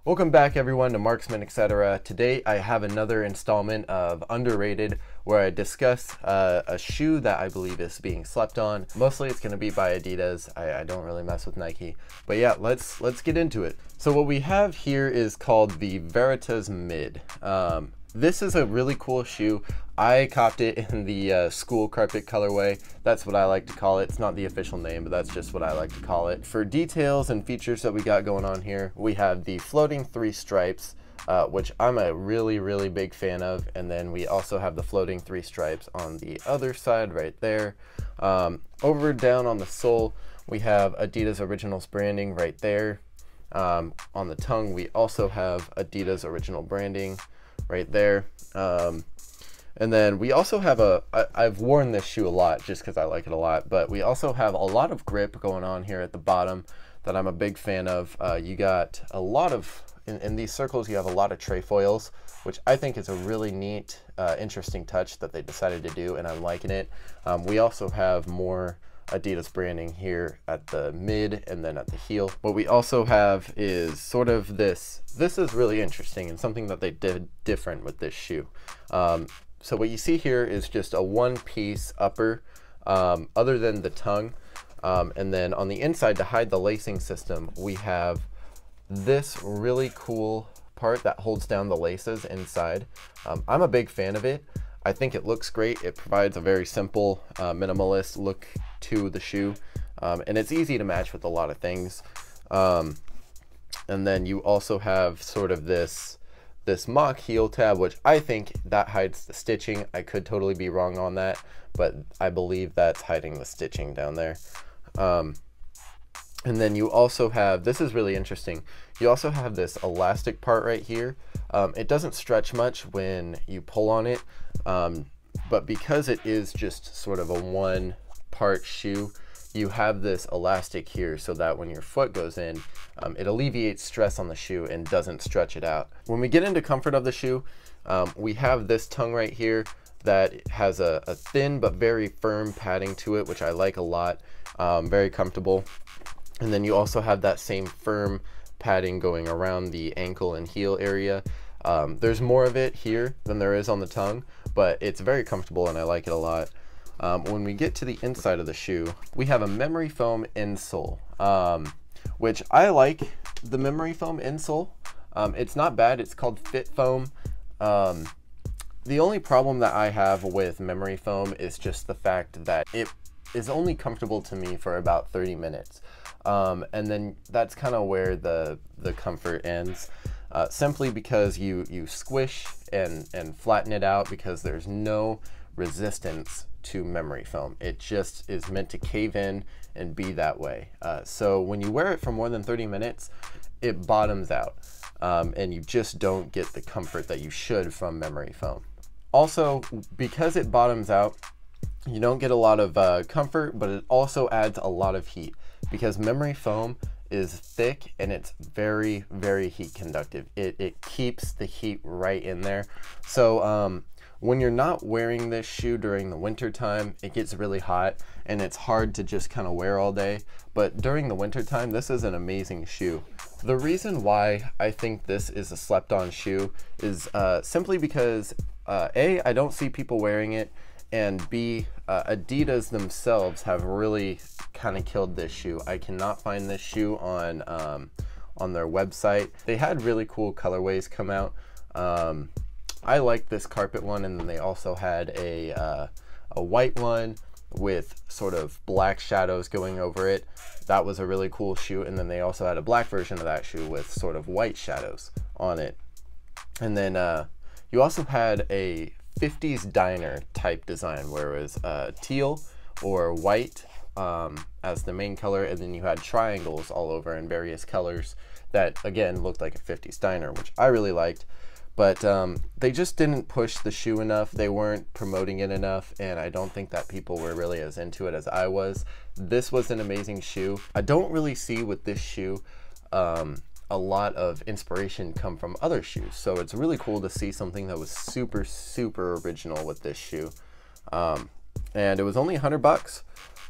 Welcome back everyone to Marksman Etc. Today I have another installment of Underrated where I discuss a shoe that I believe is being slept on. Mostly it's going to be by Adidas. I don't really mess with Nike. But yeah, let's get into it. So what we have here is called the Veritas Mid. This is a really cool shoe. I copped it in the school carpet colorway. That's what I like to call it. It's not the official name, but that's just what I like to call it. For details and features that we got going on here, we have the floating 3 stripes, which I'm a really big fan of. And then we also have the floating 3 stripes on the other side right there. Down on the sole, we have Adidas Originals branding right there. On the tongue, we also have Adidas Original branding right there. And then we also have I've worn this shoe a lot just because I like it a lot, but we also have a lot of grip going on here at the bottom that I'm a big fan of. You got a lot of, in these circles, you have a lot of trefoils, which I think is a really neat, interesting touch that they decided to do, and I'm liking it. We also have more Adidas branding here at the mid and then at the heel. What we also have is sort of this is really interesting and something that they did different with this shoe. So what you see here is just a one-piece upper, other than the tongue. And then on the inside, to hide the lacing system, we have this really cool part that holds down the laces inside. I'm a big fan of it. I think it looks great. It provides a very simple, minimalist look to the shoe. And it's easy to match with a lot of things. And then you also have sort of this mock heel tab, which I think that hides the stitching. I could totally be wrong on that, but I believe that's hiding the stitching down there. And then you also have, this is really interesting, you also have this elastic part right here. It doesn't stretch much when you pull on it, but because it is just sort of a one-part shoe, you have this elastic here so that when your foot goes in, it alleviates stress on the shoe and doesn't stretch it out. When we get into comfort of the shoe, we have this tongue right here that has a thin but very firm padding to it, which I like a lot, very comfortable. And then you also have that same firm padding going around the ankle and heel area. There's more of it here than there is on the tongue, but it's very comfortable and I like it a lot. When we get to the inside of the shoe, we have a memory foam insole, which I like the memory foam insole. It's not bad. It's called Fit Foam. The only problem that I have with memory foam is just the fact that it is only comfortable to me for about 30 minutes. And then that's kind of where the comfort ends. Simply because you squish and flatten it out, because there's no resistance to memory foam. It just is meant to cave in and be that way. So when you wear it for more than 30 minutes, it bottoms out, and you just don't get the comfort that you should from memory foam. Also, because it bottoms out, you don't get a lot of comfort, but it also adds a lot of heat, because memory foam is thick and it's very heat conductive. It keeps the heat right in there. So when you're not wearing this shoe during the winter time, it gets really hot and it's hard to just kind of wear all day. But during the winter time, this is an amazing shoe. The reason why I think this is a slept-on shoe is simply because A, I don't see people wearing it, and B, Adidas themselves have really kind of killed this shoe. I cannot find this shoe on their website. They had really cool colorways come out. I like this carpet one, and then they also had a white one with sort of black shadows going over it. That was a really cool shoe. And then they also had a black version of that shoe with sort of white shadows on it. And then you also had a 50s diner type design where it was teal or white as the main color, and then you had triangles all over in various colors that again looked like a 50s diner, which I really liked. But they just didn't push the shoe enough. They weren't promoting it enough, and I don't think that people were really as into it as I was. This was an amazing shoe. I don't really see with this shoe a lot of inspiration come from other shoes, so it's really cool to see something that was super original with this shoe. And it was only $100,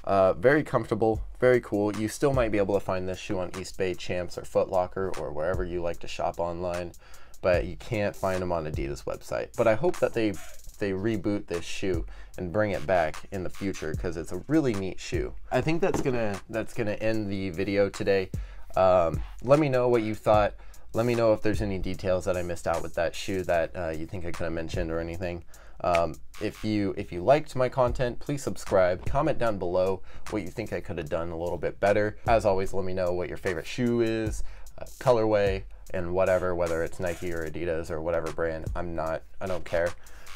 Very comfortable, very cool. You still might be able to find this shoe on East Bay Champs or Foot Locker or wherever you like to shop online, but you can't find them on Adidas website. But I hope that they reboot this shoe and bring it back in the future, because it's a really neat shoe. I think that's gonna end the video today. Let me know what you thought. Let me know if there's any details that I missed out with that shoe that you think I could have mentioned or anything. If you liked my content, please subscribe. Comment down below what you think I could have done a little bit better. As always, let me know what your favorite shoe is, colorway, and whatever, whether it's Nike or Adidas or whatever brand. I don't care.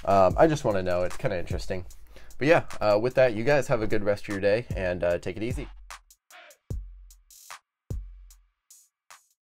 I just want to know. It's kind of interesting. But yeah, with that, you guys have a good rest of your day, and take it easy.